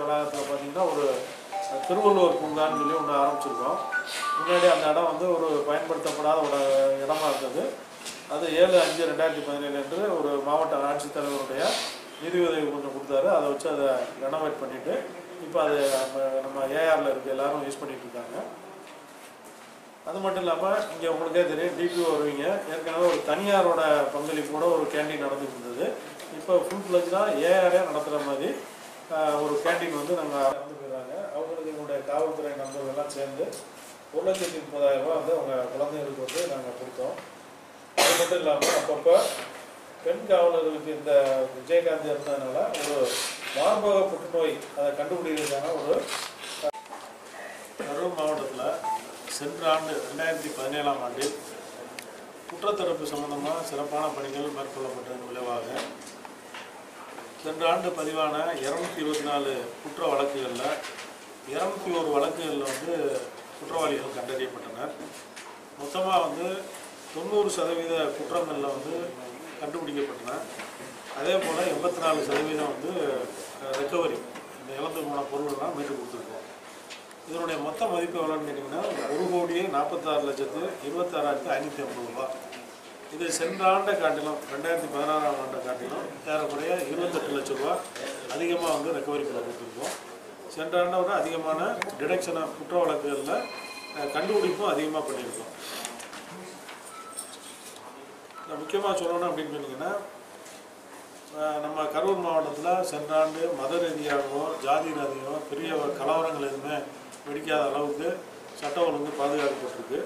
வளாகத்தில் பார்த்தீங்கன்னா ஒரு திருவள்ளுவர் பூங்கான்னு சொல்லி ஒன்று ஆரம்பிச்சிருக்கோம். முன்னாடி அந்த இடம் வந்து ஒரு பயன்படுத்தப்படாத ஒரு இடமா இருந்தது. அது 7/5/2017 என்று ஒரு மாவட்ட ஆட்சித்தலைவருடைய நிதி உதவி கொஞ்சம் கொடுத்தாரு. அதை வச்சு அதை ரெனோவேட் பண்ணிவிட்டு இப்போ அது நம்ம ஏஆரில் இருக்க எல்லாரும் யூஸ் பண்ணிகிட்டு இருக்காங்க. அது மட்டும் இல்லாமல் இங்கே உங்களுக்கே தெரியும், டிபிஓ வருவீங்க, ஏற்கனவே ஒரு தனியாரோட பங்களிப்போட ஒரு கேண்டீன் நடந்துட்டு இருந்தது. இப்போ ஃபுல் ஃப்ளெஜ்டாக ஏஆரே நடத்துகிற மாதிரி ஒரு கேண்டீன் வந்து நாங்கள் நடந்து போயிடுறாங்க. அவங்களுக்கு எங்களுடைய காவல்துறை நண்பர்கள்லாம் சேர்ந்து 1,30,000 ரூபா வந்து அவங்க குழந்தைகளுக்கு வந்து நாங்கள் கொடுத்தோம். அது மட்டும் இல்லாமல் அப்பப்போ பெண் காவலர்களுக்கு இந்த விஜயகாந்த் இருந்ததுனால ஒரு மார்பக புற்றுநோய் அதை கண்டுபிடிக்கிறதுக்கான ஒரு கரூர் மாவட்டத்தில் சென்ற ஆண்டு 2017ஆம் ஆண்டில் குற்றத்தடுப்பு சம்பந்தமாக சிறப்பான பணிகள் மேற்கொள்ளப்பட்டதன் விளைவாக சென்ற ஆண்டு பதிவான 224 குற்ற வழக்குகளில் 201 வழக்குகளில் வந்து குற்றவாளிகள் கண்டறியப்பட்டனர். மொத்தமாக வந்து 90% குற்றங்களில் வந்து கண்டுபிடிக்கப்பட்டன. அதே போல் 84% வந்து ரெக்கவரி, இந்த இழந்து போன பொருள்லாம் மீட்டு கொடுத்துருக்கோம். இதனுடைய மொத்த மதிப்பு எவ்வளோன்னு கேட்டிங்கன்னா 1,26,26,550 ரூபா. இது சென்ற ஆண்டை காட்டிலும் 2016ஆம் ஆண்டை காட்டிலும் ஏறக்குறைய 28 லட்சம் ரூபா அதிகமாக வந்து ரெக்கவரி பண்ண கொடுத்துருக்கோம். சென்ற ஆண்டை விட அதிகமான டிடெக்ஷனாக குற்ற வழக்குகளில் கண்டுபிடிப்பும் அதிகமாக பண்ணியிருக்கோம். முக்கியமாக சொல்லணும் அப்படின்னு சொன்னீங்கன்னா, நம்ம கரூர் மாவட்டத்தில் சென்ற ஆண்டு மத ரீதியாகவோ ஜாதி ரீதியாகவோ பெரிய கலவரங்கள் எதுவுமே வெடிக்காத அளவுக்கு சட்ட ஒழுங்கு பாதுகாக்கப்பட்டிருக்கு.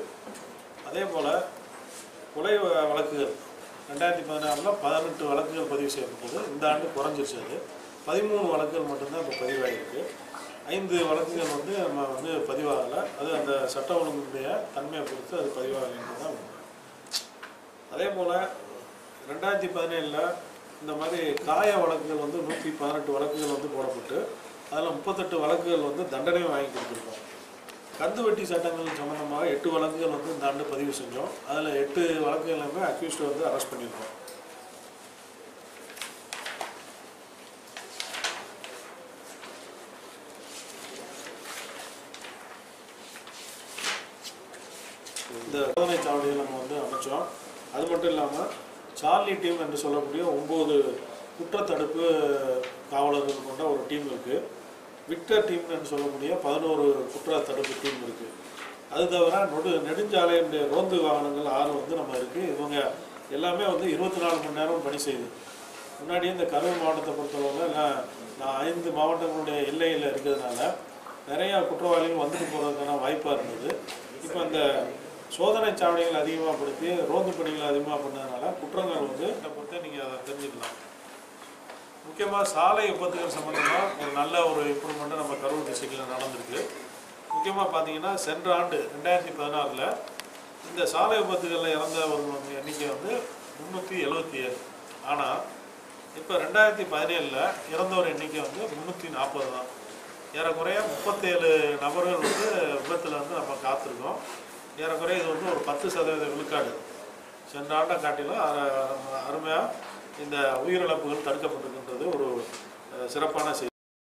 அதே போல் கொலை வழக்குகள் 2016 18 வழக்குகள் பதிவு செய்யப்பட்டது. இந்த ஆண்டு குறைஞ்சிருச்சு. அது 13 வழக்குகள் மட்டும்தான் இப்போ பதிவாகிருக்கு. 5 வழக்குகள் வந்து நம்ம வந்து பதிவாகலை. அது அந்த சட்ட ஒழுங்குடைய தன்மையை பொறுத்து அது பதிவாகலைன்றது தான் உண்மை. அதே போல் 2017 இந்த மாதிரி காய வழக்குகள் வந்து 118 வழக்குகள் வந்து போடப்பட்டு அதில் 38 வழக்குகள் வந்து தண்டனையும் வாங்கி கொடுத்துருக்கோம். கந்து வெட்டி சட்டங்கள் சம்மந்தமாக 8 வழக்குகள் வந்து இந்த ஆண்டு பதிவு செஞ்சோம். அதில் 8 வழக்குகளுமே அக்யூஸ்டை வந்து அரெஸ்ட் பண்ணியிருக்கோம். இந்த சோதனை சாவடியை நம்ம வந்து அமைச்சோம். அது மட்டும் இல்லாமல் சார்லி டீம் என்று சொல்லக்கூடிய 9 குற்றத்தடுப்பு காவலர்கள் கொண்ட ஒரு டீம் இருக்குது. விக்டர் டீம் என்று சொல்லக்கூடிய 11 குற்றத்தடுப்பு டீம் இருக்குது. அது தவிர நெடுஞ்சாலையுடைய ரோந்து வாகனங்கள் 6 வந்து நம்ம இருக்குது. இவங்க எல்லாமே வந்து 24 மணி நேரம் பணி செய்யுது. முன்னாடியே இந்த கரூர் மாவட்டத்தை பொறுத்தளவில் நான் 5 மாவட்டங்களுடைய எல்லையில் இருக்கிறதுனால நிறையா குற்றவாளிகள் வந்துட்டு போகிறதுக்கான வாய்ப்பாக இருந்தது. இப்போ இந்த சோதனை சாவடிகள் அதிகமாகப்படுத்தி ரோந்து பணிகளை அதிகமாக பண்ணதுனால குற்றங்கள் வந்து இதை பொறுத்தே நீங்கள் அதை தெரிஞ்சுக்கலாம். முக்கியமாக சாலை விபத்துகள் சம்மந்தமாக ஒரு நல்ல ஒரு இம்ப்ரூவ்மெண்ட்டு நம்ம கரூர் டிஸ்ட்ரிக்டில் நடந்திருக்கு. முக்கியமாக பார்த்தீங்கன்னா சென்ற ஆண்டு 2016 இந்த சாலை விபத்துகளில் இறந்த ஒரு எண்ணிக்கை வந்து 377. ஆனால் இப்போ 2017 இறந்தவர் எண்ணிக்கை வந்து 340 தான். ஏறக்குறைய 37 நபர்கள் வந்து விபத்தில் வந்து நம்ம காத்திருக்கோம். ஏறக்குறைய இது வந்து ஒரு 10% விழுக்காடு சென்ற ஆண்டை காட்டிலும் அருமையாக இந்த உயிரிழப்புகள் தடுக்கப்பட்டிருக்கின்றது ஒரு சிறப்பான செய்தி.